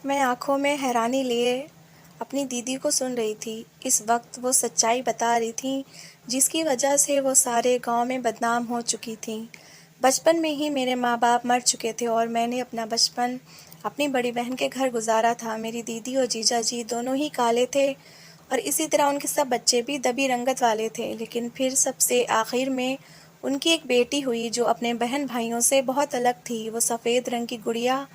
मैं आँखों में हैरानी लिए अपनी दीदी को सुन रही थी। इस वक्त वो सच्चाई बता रही थीं, जिसकी वजह से वो सारे गांव में बदनाम हो चुकी थीं। बचपन में ही मेरे माँ-बाप मर चुके थे और मैंने अपना बचपन अपनी बड़ी बहन के घर गुजारा था। मेरी दीदी और जीजा जी दोनों ही काले थे और इसी तरह उनके सब बच्चे भी दबी रंगत वाले थे। लेकिन फिर सबसे आखिर में उनकी एक बेटी हुई जो अपने बहन भाइयों से बहुत अलग थी। वो सफ़ेद रंग की गुड़िया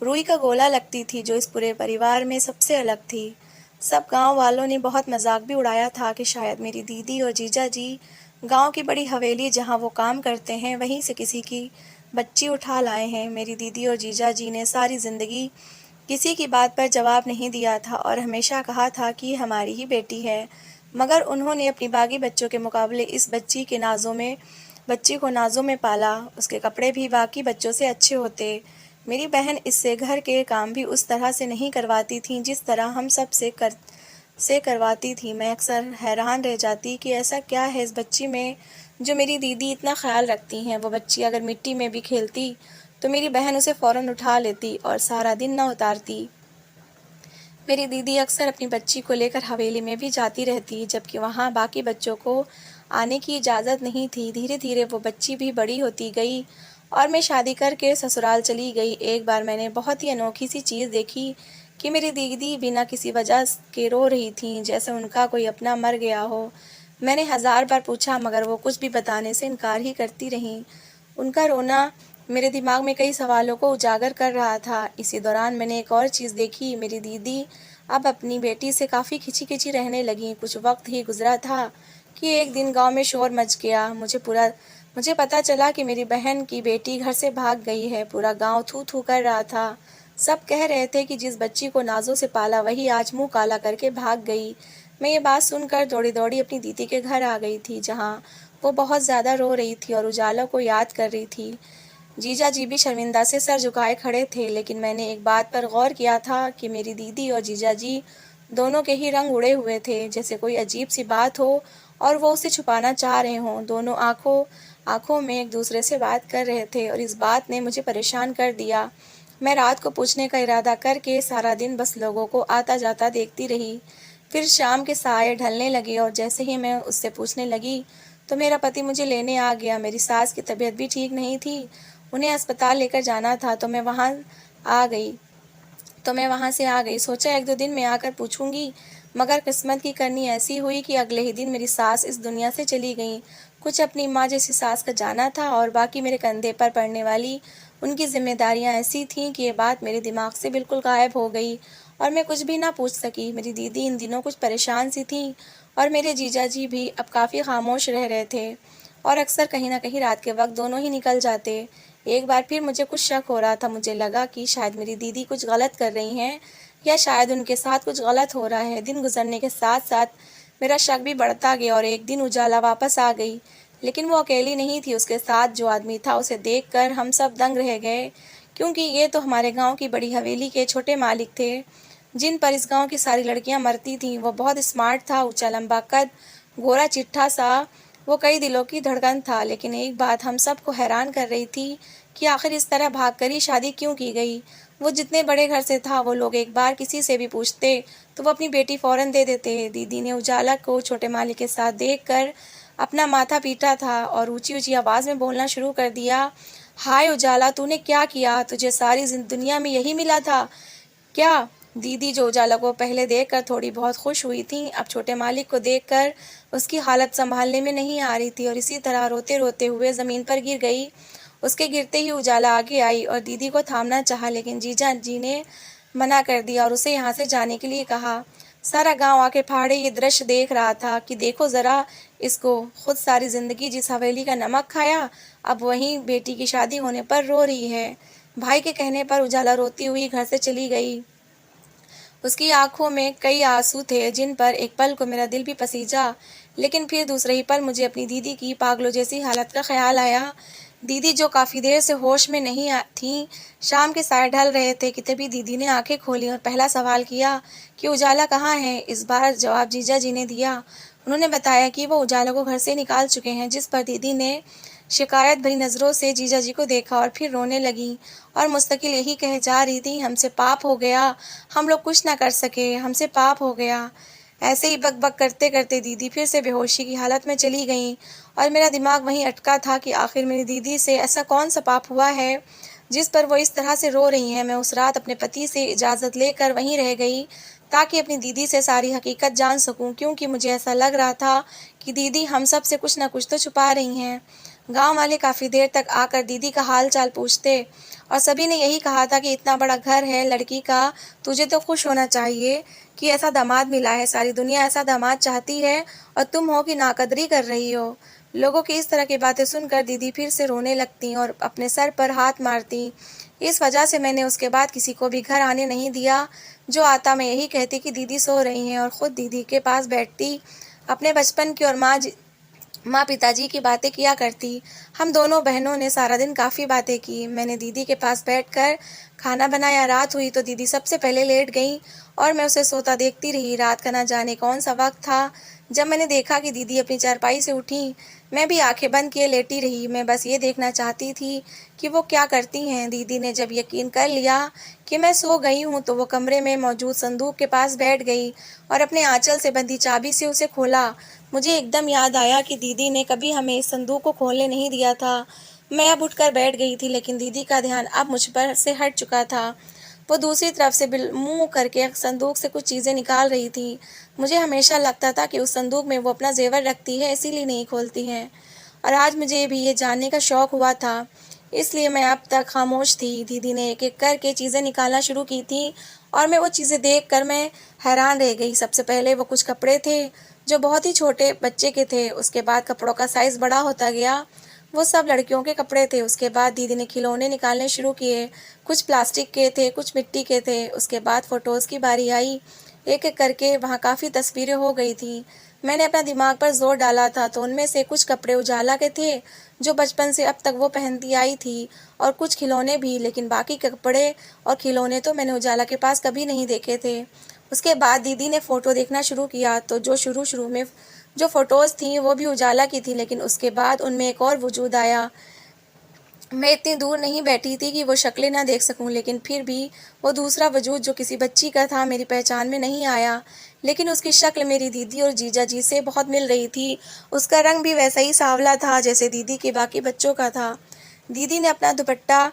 रुई का गोला लगती थी जो इस पूरे परिवार में सबसे अलग थी। सब गांव वालों ने बहुत मजाक भी उड़ाया था कि शायद मेरी दीदी और जीजा जी गांव की बड़ी हवेली जहां वो काम करते हैं वहीं से किसी की बच्ची उठा लाए हैं। मेरी दीदी और जीजा जी ने सारी ज़िंदगी किसी की बात पर जवाब नहीं दिया था और हमेशा कहा था कि हमारी ही बेटी है। मगर उन्होंने अपनी बाकी बच्चों के मुकाबले इस बच्ची को नाजों में पाला। उसके कपड़े भी बाकी बच्चों से अच्छे होते। मेरी बहन इससे घर के काम भी उस तरह से नहीं करवाती थी जिस तरह हम सब से करवाती थी। मैं अक्सर हैरान रह जाती कि ऐसा क्या है इस बच्ची में जो मेरी दीदी इतना ख्याल रखती हैं। वो बच्ची अगर मिट्टी में भी खेलती तो मेरी बहन उसे फ़ौरन उठा लेती और सारा दिन न उतारती। मेरी दीदी अक्सर अपनी बच्ची को लेकर हवेली में भी जाती रहती, जबकि वहाँ बाकी बच्चों को आने की इजाज़त नहीं थी। धीरे धीरे वो बच्ची भी बड़ी होती गई और मैं शादी करके ससुराल चली गई। एक बार मैंने बहुत ही अनोखी सी चीज़ देखी कि मेरी दीदी बिना किसी वजह के रो रही थी, जैसे उनका कोई अपना मर गया हो। मैंने हज़ार बार पूछा मगर वो कुछ भी बताने से इनकार ही करती रहीं। उनका रोना मेरे दिमाग में कई सवालों को उजागर कर रहा था। इसी दौरान मैंने एक और चीज़ देखी। मेरी दीदी अब अपनी बेटी से काफ़ी खिंची-खिंची रहने लगीं। कुछ वक्त ही गुजरा था कि एक दिन गांव में शोर मच गया। मुझे पता चला कि मेरी बहन की बेटी घर से भाग गई है। पूरा गांव थू-थू कर रहा था। सब कह रहे थे कि जिस बच्ची को नाज़ों से पाला वही आज मुँह काला करके भाग गई। मैं ये बात सुनकर दौड़ी-दौड़ी अपनी दीदी के घर आ गई थी, जहाँ वो बहुत ज़्यादा रो रही थी और उजाला को याद कर रही थी। जीजा जी भी शर्मिंदा से सर झुकाए खड़े थे, लेकिन मैंने एक बात पर गौर किया था कि मेरी दीदी और जीजा जी दोनों के ही रंग उड़े हुए थे, जैसे कोई अजीब सी बात हो और वो उसे छुपाना चाह रहे हों। दोनों आंखों आंखों में एक दूसरे से बात कर रहे थे और इस बात ने मुझे परेशान कर दिया। मैं रात को पूछने का इरादा करके सारा दिन बस लोगों को आता जाता देखती रही। फिर शाम के साये ढलने लगे और जैसे ही मैं उससे पूछने लगी तो मेरा पति मुझे लेने आ गया। मेरी सास की तबीयत भी ठीक नहीं थी, उन्हें अस्पताल लेकर जाना था, आ गई मैं वहाँ से आ गई। सोचा एक दो दिन में आकर पूछूंगी, मगर किस्मत की करनी ऐसी हुई कि अगले ही दिन मेरी सास इस दुनिया से चली गई। कुछ अपनी माँ जैसी सास का जाना था और बाकी मेरे कंधे पर पड़ने वाली उनकी जिम्मेदारियाँ ऐसी थीं कि ये बात मेरे दिमाग से बिल्कुल गायब हो गई और मैं कुछ भी ना पूछ सकी। मेरी दीदी इन दिनों कुछ परेशान सी थी और मेरे जीजा जी भी अब काफ़ी खामोश रह रहे थे और अक्सर कहीं ना कहीं रात के वक्त दोनों ही निकल जाते। एक बार फिर मुझे कुछ शक हो रहा था। मुझे लगा कि शायद मेरी दीदी कुछ गलत कर रही हैं या शायद उनके साथ कुछ गलत हो रहा है। दिन गुजरने के साथ साथ मेरा शक भी बढ़ता गया और एक दिन उजाला वापस आ गई, लेकिन वो अकेली नहीं थी। उसके साथ जो आदमी था उसे देखकर हम सब दंग रह गए, क्योंकि ये तो हमारे गांव की बड़ी हवेली के छोटे मालिक थे, जिन पर इस गांव की सारी लड़कियां मरती थीं। वो बहुत स्मार्ट था, ऊंचा लंबा कद, गोरा चिट्ठा सा। वो कई दिलों की धड़कन था। लेकिन एक बात हम सबको हैरान कर रही थी कि आखिर इस तरह भागकर ही शादी क्यों की गई। वो जितने बड़े घर से था, वो लोग एक बार किसी से भी पूछते तो वो अपनी बेटी फौरन दे देते। दीदी ने उजाला को छोटे मालिक के साथ देखकर अपना माथा पीटा था और ऊंची ऊंची आवाज में बोलना शुरू कर दिया, हाय उजाला, तूने क्या किया? तुझे सारी दुनिया में यही मिला था क्या? दीदी, जो उजाला को पहले देखकर थोड़ी बहुत खुश हुई थी, अब छोटे मालिक को देखकर उसकी हालत संभालने में नहीं आ रही थी और इसी तरह रोते रोते हुए जमीन पर गिर गई। उसके गिरते ही उजाला आगे आई और दीदी को थामना चाहा, लेकिन जीजा जी ने मना कर दिया और उसे यहाँ से जाने के लिए कहा। सारा गांव आके फाड़े ये दृश्य देख रहा था कि देखो जरा इसको, खुद सारी जिंदगी जिस हवेली का नमक खाया, अब वहीं बेटी की शादी होने पर रो रही है। भाई के कहने पर उजाला रोती हुई घर से चली गई। उसकी आंखों में कई आंसू थे जिन पर एक पल को मेरा दिल भी पसीजा, लेकिन फिर दूसरे ही पल मुझे अपनी दीदी की पागलों जैसी हालत का ख्याल आया। दीदी जो काफ़ी देर से होश में नहीं थी, शाम के साए ढल रहे थे कि तभी दीदी ने आंखें खोली और पहला सवाल किया कि उजाला कहाँ है। इस बार जवाब जीजा जी ने दिया। उन्होंने बताया कि वो उजाला को घर से निकाल चुके हैं, जिस पर दीदी ने शिकायत भरी नज़रों से जीजा जी को देखा और फिर रोने लगी और मुस्तकिल यही कहे जा रही थी, हमसे पाप हो गया, हम लोग कुछ ना कर सके, हमसे पाप हो गया। ऐसे ही बक-बक करते-करते दीदी फिर से बेहोशी की हालत में चली गईं और मेरा दिमाग वहीं अटका था कि आखिर मेरी दीदी से ऐसा कौन-सा पाप हुआ है, जिस पर वो इस तरह से रो रही हैं। मैं उस रात अपने पति से इजाज़त लेकर वहीं रह गई, ताकि अपनी दीदी से सारी हकीकत जान सकूं, क्योंकि मुझे ऐसा लग रहा था कि दीदी हम सब से कुछ न कुछ तो छुपा रही हैं। गाँव वाले काफ़ी देर तक आकर दीदी का हाल-चाल पूछते और सभी ने यही कहा था कि इतना बड़ा घर है लड़की का, तुझे तो खुश होना चाहिए कि ऐसा दामाद मिला है, सारी दुनिया ऐसा दामाद चाहती है और तुम हो कि नाकदरी कर रही हो। लोगों की इस तरह की बातें सुनकर दीदी फिर से रोने लगतीं और अपने सर पर हाथ मारतीं। इस वजह से मैंने उसके बाद किसी को भी घर आने नहीं दिया। जो आता मैं यही कहती कि दीदी सो रही हैं और खुद दीदी के पास बैठती, अपने बचपन की और माँ पिताजी की बातें किया करती। हम दोनों बहनों ने सारा दिन काफ़ी बातें की। मैंने दीदी के पास बैठकर खाना बनाया। रात हुई तो दीदी सबसे पहले लेट गई और मैं उसे सोता देखती रही। रात का ना जाने कौन सा वक्त था जब मैंने देखा कि दीदी अपनी चारपाई से उठी। मैं भी आंखें बंद किए लेटी रही। मैं बस ये देखना चाहती थी कि वो क्या करती हैं। दीदी ने जब यकीन कर लिया कि मैं सो गई हूँ तो वो कमरे में मौजूद संदूक के पास बैठ गई और अपने आंचल से बंधी चाबी से उसे खोला। मुझे एकदम याद आया कि दीदी ने कभी हमें इस संदूक को खोलने नहीं दिया था। मैं अब उठकर बैठ गई थी, लेकिन दीदी का ध्यान अब मुझ पर से हट चुका था। वो दूसरी तरफ से मुंह करके संदूक से कुछ चीज़ें निकाल रही थी। मुझे हमेशा लगता था कि उस संदूक में वो अपना जेवर रखती है, इसीलिए नहीं खोलती हैं। और आज मुझे भी ये जानने का शौक हुआ था, इसलिए मैं अब तक खामोश थी। दीदी ने एक-एक करके चीज़ें निकालना शुरू की थी और मैं वो चीज़ें देखकर मैं हैरान रह गई। सबसे पहले वो कुछ कपड़े थे, जो बहुत ही छोटे बच्चे के थे। उसके बाद कपड़ों का साइज़ बड़ा होता गया, वो सब लड़कियों के कपड़े थे। उसके बाद दीदी ने खिलौने निकालने शुरू किए। कुछ प्लास्टिक के थे, कुछ मिट्टी के थे। उसके बाद फ़ोटोज़ की बारी आई। एक-एक करके वहाँ काफ़ी तस्वीरें हो गई थीं। मैंने अपना दिमाग पर ज़ोर डाला था तो उनमें से कुछ कपड़े उजाला के थे, जो बचपन से अब तक वो पहनती आई थी, और कुछ खिलौने भी, लेकिन बाकी के कपड़े और खिलौने तो मैंने उजाला के पास कभी नहीं देखे थे। उसके बाद दीदी ने फ़ोटो देखना शुरू किया तो जो शुरू-शुरू में जो फ़ोटोज़ थीं वो भी उजाला की थी, लेकिन उसके बाद उनमें एक और वजूद आया। मैं इतनी दूर नहीं बैठी थी कि वो शक्लें ना देख सकूं, लेकिन फिर भी वो दूसरा वजूद जो किसी बच्ची का था मेरी पहचान में नहीं आया, लेकिन उसकी शक्ल मेरी दीदी और जीजा जी से बहुत मिल रही थी। उसका रंग भी वैसा ही सांवला था जैसे दीदी के बाकी बच्चों का था। दीदी ने अपना दुपट्टा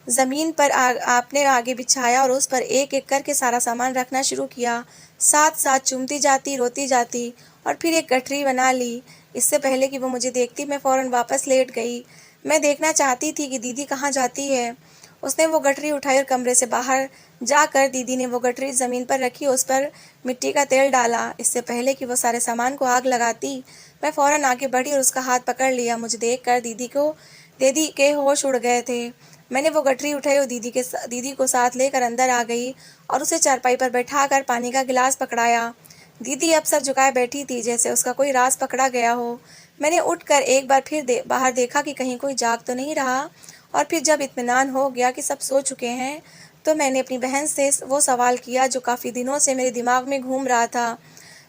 ज़मीन पर आपने आगे बिछाया और उस पर एक-एक करके सारा सामान रखना शुरू किया। साथ-साथ चूमती जाती, रोती जाती और फिर एक गठरी बना ली। इससे पहले कि वो मुझे देखती, मैं फ़ौरन वापस लेट गई। मैं देखना चाहती थी कि दीदी कहाँ जाती है। उसने वो गठरी उठाई और कमरे से बाहर जाकर दीदी ने वो गठरी ज़मीन पर रखी, उस पर मिट्टी का तेल डाला। इससे पहले कि वो सारे सामान को आग लगाती, मैं फ़ौरन आगे बढ़ी और उसका हाथ पकड़ लिया। मुझे देखकर दीदी के होश उड़ गए थे। मैंने वो गठरी उठाई और दीदी को साथ लेकर अंदर आ गई और उसे चारपाई पर बैठाकर पानी का गिलास पकड़ाया। दीदी अब सर झुकाए बैठी थी, जैसे उसका कोई राज पकड़ा गया हो। मैंने उठकर एक बार फिर बाहर देखा कि कहीं कोई जाग तो नहीं रहा, और फिर जब इत्मीनान हो गया कि सब सो चुके हैं, तो मैंने अपनी बहन से वो सवाल किया जो काफ़ी दिनों से मेरे दिमाग में घूम रहा था।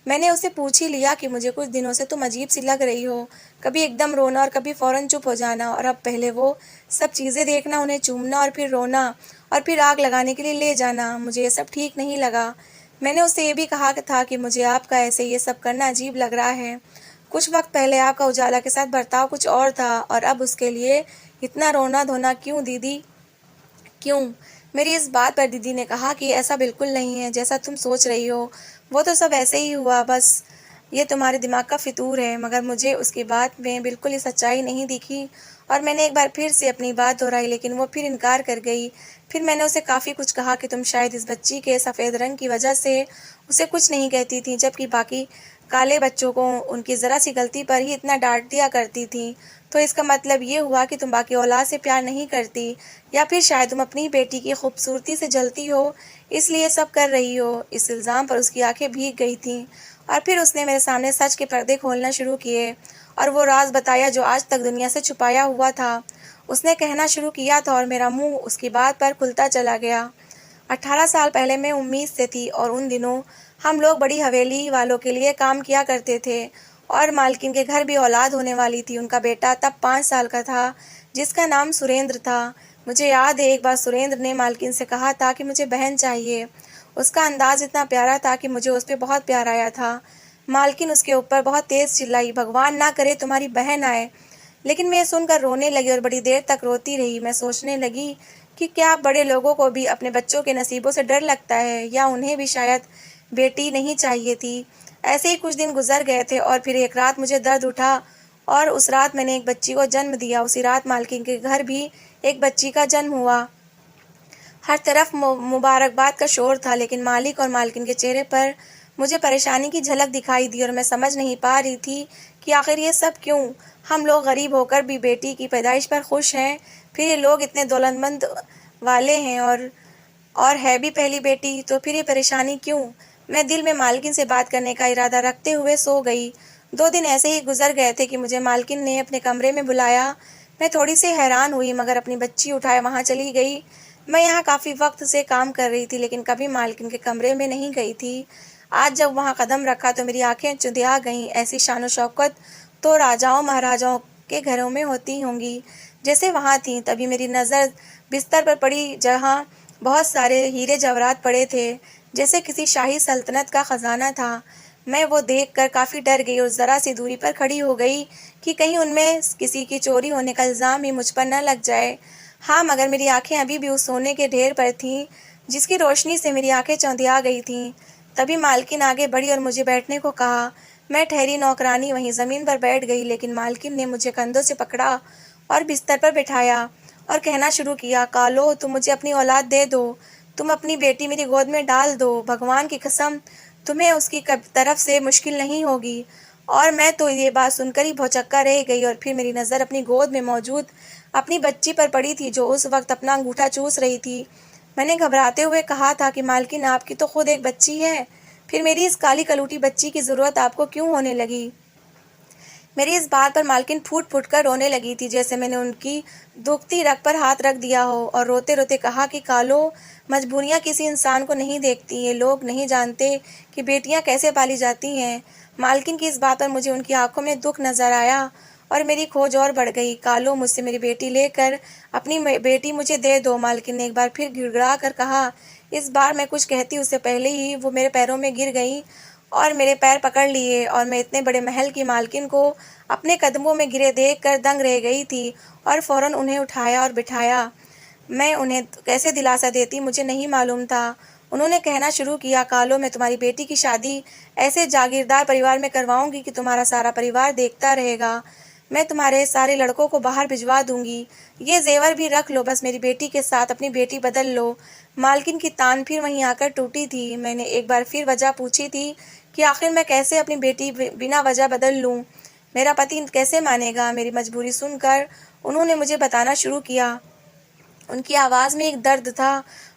मैंने उसे पूछ ही लिया कि मुझे कुछ दिनों से तुम अजीब सी लग रही हो, कभी एकदम रोना और कभी फ़ौरन चुप हो जाना, और अब पहले वो सब चीज़ें देखना, उन्हें चूमना और फिर रोना और फिर आग लगाने के लिए ले जाना। मुझे ये सब ठीक नहीं लगा। मैंने उससे ये भी कहा था कि मुझे आपका ऐसे ये सब करना अजीब लग रहा है। कुछ वक्त पहले आपका उजाला के साथ बर्ताव कुछ और था, और अब उसके लिए इतना रोना धोना क्यों दीदी, क्यों? मेरी इस बात पर दीदी ने कहा कि ऐसा बिल्कुल नहीं है जैसा तुम सोच रही हो। वो तो सब ऐसे ही हुआ, बस ये तुम्हारे दिमाग का फितूर है। मगर मुझे उसकी बात में बिल्कुल ही सच्चाई नहीं दिखी और मैंने एक बार फिर से अपनी बात दोहराई, लेकिन वो फिर इनकार कर गई। फिर मैंने उसे काफ़ी कुछ कहा कि तुम शायद इस बच्ची के सफ़ेद रंग की वजह से उसे कुछ नहीं कहती थी, जबकि बाकी काले बच्चों को उनकी ज़रा सी गलती पर ही इतना डांट दिया करती थी। तो इसका मतलब ये हुआ कि तुम बाकी औलाद से प्यार नहीं करती, या फिर शायद तुम अपनी बेटी की खूबसूरती से जलती हो, इसलिए सब कर रही हो। इस इल्ज़ाम पर उसकी आंखें भीग गई थीं और फिर उसने मेरे सामने सच के पर्दे खोलना शुरू किए और वो राज बताया जो आज तक दुनिया से छुपाया हुआ था। उसने कहना शुरू किया था और मेरा मुंह उसकी बात पर खुलता चला गया। 18 साल पहले मैं उम्मीद से थी और उन दिनों हम लोग बड़ी हवेली वालों के लिए काम किया करते थे और मालकिन के घर भी औलाद होने वाली थी। उनका बेटा तब 5 साल का था, जिसका नाम सुरेंद्र था। मुझे याद है एक बार सुरेंद्र ने मालकिन से कहा था कि मुझे बहन चाहिए। उसका अंदाज इतना प्यारा था कि मुझे उस पर बहुत प्यार आया था। मालकिन उसके ऊपर बहुत तेज चिल्लाई, भगवान ना करे तुम्हारी बहन आए। लेकिन मैं सुनकर रोने लगी और बड़ी देर तक रोती रही। मैं सोचने लगी कि क्या बड़े लोगों को भी अपने बच्चों के नसीबों से डर लगता है, या उन्हें भी शायद बेटी नहीं चाहिए थी। ऐसे ही कुछ दिन गुजर गए थे और फिर एक रात मुझे दर्द उठा और उस रात मैंने एक बच्ची को जन्म दिया। उसी रात मालकिन के घर भी एक बच्ची का जन्म हुआ। हर तरफ मुबारकबाद का शोर था, लेकिन मालिक और मालकिन के चेहरे पर मुझे परेशानी की झलक दिखाई दी और मैं समझ नहीं पा रही थी कि आखिर ये सब क्यों। हम लोग गरीब होकर भी बेटी की पैदाइश पर खुश हैं, फिर ये लोग इतने दौलतमंद वाले हैं और है भी पहली बेटी, तो फिर ये परेशानी क्यों। मैं दिल में मालकिन से बात करने का इरादा रखते हुए सो गई। 2 दिन ऐसे ही गुजर गए थे कि मुझे मालकिन ने अपने कमरे में बुलाया। मैं थोड़ी सी हैरान हुई, मगर अपनी बच्ची उठाए वहाँ चली गई। मैं यहाँ काफ़ी वक्त से काम कर रही थी, लेकिन कभी मालकिन के कमरे में नहीं गई थी। आज जब वहाँ कदम रखा तो मेरी आंखें चुंधिया गईं। ऐसी शान शौकत तो राजाओं महाराजाओं के घरों में होती होंगी, जैसे वहाँ थी। तभी मेरी नज़र बिस्तर पर पड़ी, जहाँ बहुत सारे हीरे जवाहरात पड़े थे, जैसे किसी शाही सल्तनत का खजाना था। मैं वो देखकर काफ़ी डर गई और ज़रा सी दूरी पर खड़ी हो गई कि कहीं उनमें किसी की चोरी होने का इल्ज़ाम ही मुझ पर न लग जाए। हाँ, मगर मेरी आंखें अभी भी उस सोने के ढेर पर थीं, जिसकी रोशनी से मेरी आंखें चौंधिया गई थीं। तभी मालकिन आगे बढ़ी और मुझे बैठने को कहा। मैं ठहरी नौकरानी वहीं ज़मीन पर बैठ गई, लेकिन मालकिन ने मुझे कंधों से पकड़ा और बिस्तर पर बिठाया और कहना शुरू किया, कालो, तुम मुझे अपनी औलाद दे दो। तुम अपनी बेटी मेरी गोद में डाल दो। भगवान की कसम, तुम्हें उसकी तरफ से मुश्किल नहीं होगी। और मैं तो ये बात सुनकर ही भौचक्का रह गई और फिर मेरी नज़र अपनी गोद में मौजूद अपनी बच्ची पर पड़ी थी, जो उस वक्त अपना अंगूठा चूस रही थी। मैंने घबराते हुए कहा था कि मालकिन, आपकी तो खुद एक बच्ची है, फिर मेरी इस काली कलूटी बच्ची की ज़रूरत आपको क्यों होने लगी। मेरी इस बात पर मालकिन फूट फूट कर रोने लगी थी, जैसे मैंने उनकी दुखती रग पर हाथ रख दिया हो, और रोते रोते कहा कि कालो, मजबूरियाँ किसी इंसान को नहीं देखती। ये लोग नहीं जानते कि बेटियाँ कैसे पाली जाती हैं। मालकिन की इस बात पर मुझे उनकी आंखों में दुख नजर आया और मेरी खोज और बढ़ गई। कालो, मुझसे मेरी बेटी लेकर अपनी बेटी मुझे दे दो। मालकिन ने एक बार फिर गिड़गिड़ा कर कहा। इस बार मैं कुछ कहती उससे पहले ही वो मेरे पैरों में गिर गई और मेरे पैर पकड़ लिए, और मैं इतने बड़े महल की मालकिन को अपने कदमों में गिरे देखकर दंग रह गई थी और फौरन उन्हें उठाया और बिठाया। मैं उन्हें कैसे दिलासा देती मुझे नहीं मालूम था। उन्होंने कहना शुरू किया, कालो, मैं तुम्हारी बेटी की शादी ऐसे जागीरदार परिवार में करवाऊंगी कि तुम्हारा सारा परिवार देखता रहेगा। मैं तुम्हारे सारे लड़कों को बाहर भिजवा दूंगी। ये जेवर भी रख लो, बस मेरी बेटी के साथ अपनी बेटी बदल लो। मालकिन की तान फिर वहीं आकर टूटी थी। मैंने एक बार फिर वजह पूछी थी कि आखिर मैं कैसे अपनी बेटी बिना वजह बदल लूं। मेरा पति कैसे मानेगा। मेरी मजबूरी सुनकर उन्होंने मुझे बताना शुरू किया। उनकी आवाज़ में एक दर्द था।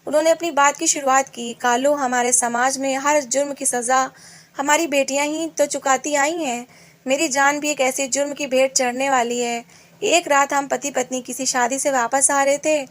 उन्होंने अपनी बात की शुरुआत की, कालो, हमारे समाज में हर जुर्म की सज़ा हमारी बेटियां ही तो चुकाती आई हैं। मेरी जान भी एक ऐसे जुर्म की भेंट चढ़ने वाली है। एक रात हम पति पत्नी किसी शादी से वापस आ रहे थे।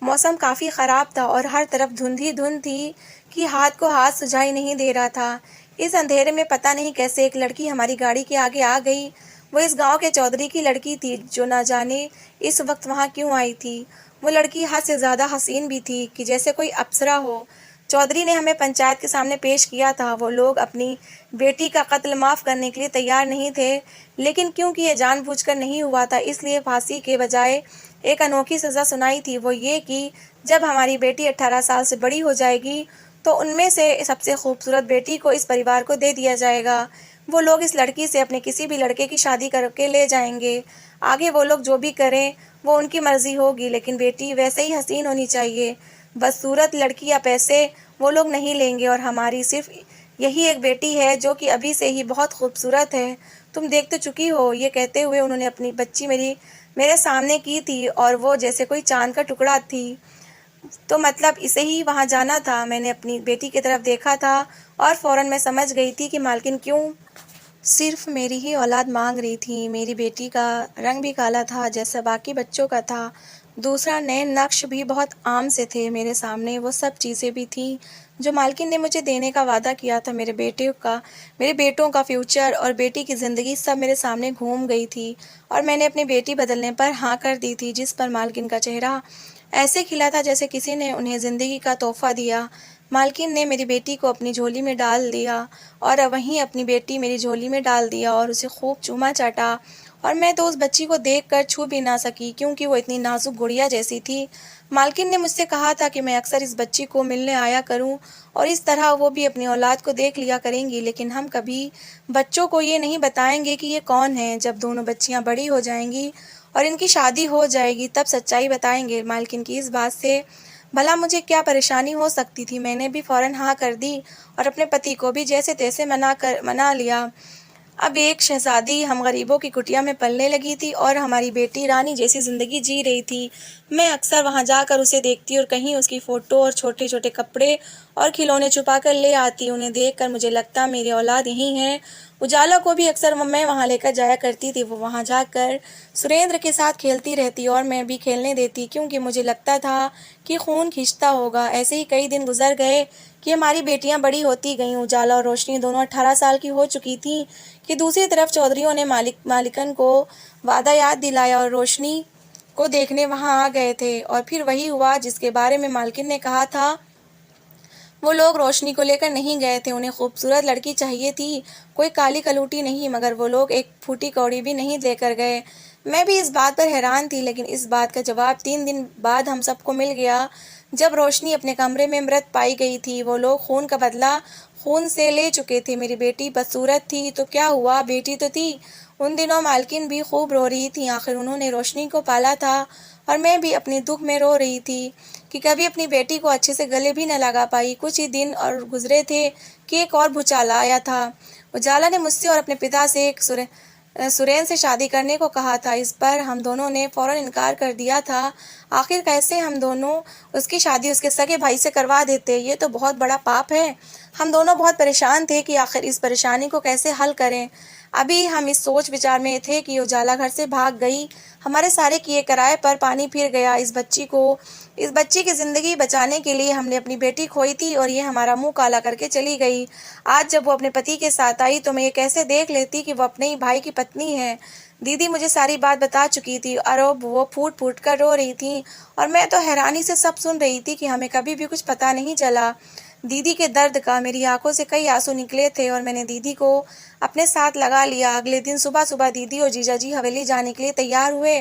मौसम काफ़ी ख़राब था और हर तरफ धुंध ही धुंध थी कि हाथ को हाथ सुझाई नहीं दे रहा था। इस अंधेरे में पता नहीं कैसे एक लड़की हमारी गाड़ी के आगे आ गई। वो इस गांव के चौधरी की लड़की थी, जो ना जाने इस वक्त वहां क्यों आई थी। वो लड़की हद से ज़्यादा हसीन भी थी कि जैसे कोई अप्सरा हो। चौधरी ने हमें पंचायत के सामने पेश किया था। वो लोग अपनी बेटी का कत्ल माफ़ करने के लिए तैयार नहीं थे, लेकिन क्योंकि ये जानबूझकर नहीं हुआ था, इसलिए फांसी के बजाय एक अनोखी सज़ा सुनाई थी। वो ये कि जब हमारी बेटी 18 साल से बड़ी हो जाएगी तो उनमें से सबसे खूबसूरत बेटी को इस परिवार को दे दिया जाएगा। वो लोग इस लड़की से अपने किसी भी लड़के की शादी करके ले जाएंगे। आगे वो लोग जो भी करें वो उनकी मर्जी होगी, लेकिन बेटी वैसे ही हसीन होनी चाहिए। बदसूरत लड़की या पैसे वो लोग नहीं लेंगे, और हमारी सिर्फ यही एक बेटी है जो कि अभी से ही बहुत खूबसूरत है। तुम देख तो चुकी हो। ये कहते हुए उन्होंने अपनी बच्ची मेरे सामने की थी और वो जैसे कोई चांद का टुकड़ा थी। तो मतलब इसे ही वहाँ जाना था। मैंने अपनी बेटी की तरफ देखा था और फौरन मैं समझ गई थी कि मालकिन क्यों सिर्फ मेरी ही औलाद मांग रही थी। मेरी बेटी का रंग भी काला था जैसा बाकी बच्चों का था। दूसरा, नए नक्श भी बहुत आम से थे मेरे सामने, वो सब चीज़ें भी थीं जो मालकिन ने मुझे देने का वादा किया था। मेरे बेटों का फ्यूचर और बेटी की ज़िंदगी सब मेरे सामने घूम गई थी और मैंने अपनी बेटी बदलने पर हाँ कर दी थी, जिस पर मालकिन का चेहरा ऐसे खिला था जैसे किसी ने उन्हें ज़िंदगी का तोहफ़ा दिया। मालकिन ने मेरी बेटी को अपनी झोली में डाल दिया और वहीं अपनी बेटी मेरी झोली में डाल दिया और उसे खूब चूमा चाटा, और मैं तो उस बच्ची को देखकर छू भी ना सकी क्योंकि वो इतनी नाजुक गुड़िया जैसी थी। मालकिन ने मुझसे कहा था कि मैं अक्सर इस बच्ची को मिलने आया करूं और इस तरह वो भी अपनी औलाद को देख लिया करेंगी, लेकिन हम कभी बच्चों को ये नहीं बताएंगे कि ये कौन है। जब दोनों बच्चियां बड़ी हो जाएंगी और इनकी शादी हो जाएगी तब सच्चाई बताएंगे। मालकिन की इस बात से भला मुझे क्या परेशानी हो सकती थी। मैंने भी फौरन हाँ कर दी और अपने पति को भी जैसे तैसे मना लिया। अब एक शहजादी हम गरीबों की कुटिया में पलने लगी थी और हमारी बेटी रानी जैसी जिंदगी जी रही थी। मैं अक्सर वहां जाकर उसे देखती और कहीं उसकी फोटो और छोटे छोटे कपड़े और खिलौने छुपा कर ले आती। उन्हें देखकर मुझे लगता मेरी औलाद यही है। उजाला को भी अक्सर मैं वहां लेकर जाया करती थी। वो वहां जाकर सुरेंद्र के साथ खेलती रहती और मैं भी खेलने देती क्योंकि मुझे लगता था कि खून खींचता होगा। ऐसे ही कई दिन गुजर गए कि हमारी बेटियां बड़ी होती गईं। उजाला और रोशनी दोनों 18 साल की हो चुकी थीं कि दूसरी तरफ चौधरियों ने मालिकन को वादा याद दिलाया और रोशनी को देखने वहां आ गए थे, और फिर वही हुआ जिसके बारे में मालकिन ने कहा था। वो लोग रोशनी को लेकर नहीं गए थे। उन्हें खूबसूरत लड़की चाहिए थी, कोई काली कलूटी नहीं, मगर वो लोग एक फूटी कौड़ी भी नहीं देकर गए। मैं भी इस बात पर हैरान थी, लेकिन इस बात का जवाब 3 दिन बाद हम सबको मिल गया जब रोशनी अपने कमरे में मृत पाई गई थी। वो लोग खून का बदला खून से ले चुके थे। मेरी बेटी बदसूरत थी तो क्या हुआ, बेटी तो थी। उन दिनों मालकिन भी खूब रो रही थी। आखिर उन्होंने रोशनी को पाला था और मैं भी अपने दुख में रो रही थी कि कभी अपनी बेटी को अच्छे से गले भी न लगा पाई। कुछ ही दिन और गुजरे थे कि एक और भूचाल आया था। उजाला ने मुझसे और अपने पिता से सुरेन से शादी करने को कहा था। इस पर हम दोनों ने फौरन इनकार कर दिया था। आखिर कैसे हम दोनों उसकी शादी उसके सगे भाई से करवा देते, ये तो बहुत बड़ा पाप है। हम दोनों बहुत परेशान थे कि आखिर इस परेशानी को कैसे हल करें। अभी हम इस सोच विचार में थे कि उजाला घर से भाग गई। हमारे सारे किए कराए पर पानी फिर गया। इस बच्ची की जिंदगी बचाने के लिए हमने अपनी बेटी खोई थी और ये हमारा मुंह काला करके चली गई। आज जब वो अपने पति के साथ आई तो मैं ये कैसे देख लेती कि वो अपने ही भाई की पत्नी है। दीदी मुझे सारी बात बता चुकी थी और अब वो फूट फूट कर रो रही थी और मैं तो हैरानी से सब सुन रही थी कि हमें कभी भी कुछ पता नहीं चला। दीदी के दर्द का मेरी आंखों से कई आंसू निकले थे और मैंने दीदी को अपने साथ लगा लिया। अगले दिन सुबह सुबह दीदी और जीजाजी हवेली जाने के लिए तैयार हुए।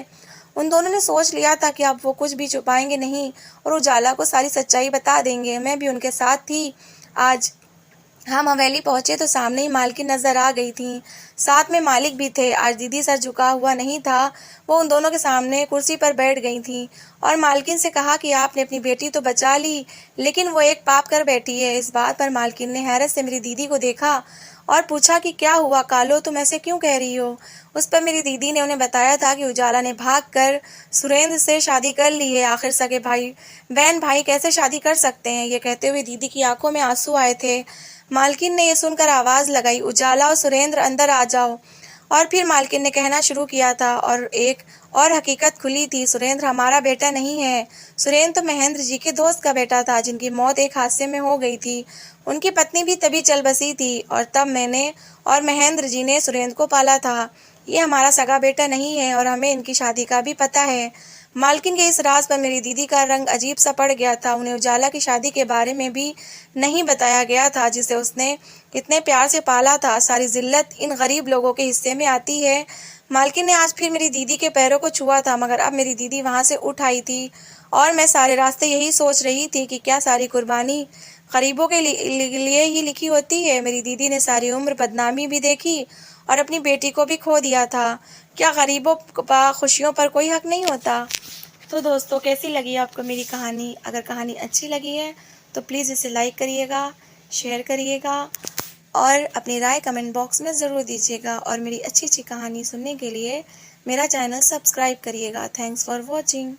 उन दोनों ने सोच लिया था कि अब वो कुछ भी छुपाएंगे नहीं और उजाला को सारी सच्चाई बता देंगे। मैं भी उनके साथ थी। आज हम हवेली पहुंचे तो सामने ही मालकिन नजर आ गई थी। साथ में मालिक भी थे। आज दीदी सर झुका हुआ नहीं था। वो उन दोनों के सामने कुर्सी पर बैठ गई थी और मालकिन से कहा कि आपने अपनी बेटी तो बचा ली, लेकिन वो एक पाप कर बैठी है। इस बात पर मालकिन ने हैरत से मेरी दीदी को देखा और पूछा कि क्या हुआ कालो, तुम ऐसे क्यों कह रही हो। उस पर मेरी दीदी ने उन्हें बताया था कि उजाला ने भागकर सुरेंद्र से शादी कर ली है। आखिर सगे भाई बहन भाई कैसे शादी कर सकते हैं। ये कहते हुए दीदी की आंखों में आंसू आए थे। मालकिन ने यह सुनकर आवाज लगाई, उजाला और सुरेंद्र अंदर आ जाओ। और फिर मालकिन ने कहना शुरू किया था और एक और हकीकत खुली थी। सुरेंद्र हमारा बेटा नहीं है। सुरेंद्र तो महेंद्र जी के दोस्त का बेटा था जिनकी मौत एक हादसे में हो गई थी। उनकी पत्नी भी तभी चल बसी थी और तब मैंने और महेंद्र जी ने सुरेंद्र को पाला था। ये हमारा सगा बेटा नहीं है और हमें इनकी शादी का भी पता है। मालकिन के इस राज पर मेरी दीदी का रंग अजीब सा पड़ गया था। उन्हें उजाला की शादी के बारे में भी नहीं बताया गया था जिसे उसने इतने प्यार से पाला था। सारी जिल्लत इन गरीब लोगों के हिस्से में आती है। मालकिन ने आज फिर मेरी दीदी के पैरों को छुआ था, मगर अब मेरी दीदी वहां से उठ आई थी और मैं सारे रास्ते यही सोच रही थी कि क्या सारी कुर्बानी गरीबों के लिए ही लिखी होती है। मेरी दीदी ने सारी उम्र बदनामी भी देखी और अपनी बेटी को भी खो दिया था। क्या गरीबों का खुशियों पर कोई हक नहीं होता। तो दोस्तों, कैसी लगी आपको मेरी कहानी। अगर कहानी अच्छी लगी है तो प्लीज़ इसे लाइक करिएगा, शेयर करिएगा और अपनी राय कमेंट बॉक्स में ज़रूर दीजिएगा। और मेरी अच्छी अच्छी कहानी सुनने के लिए मेरा चैनल सब्सक्राइब करिएगा। Thanks for watching.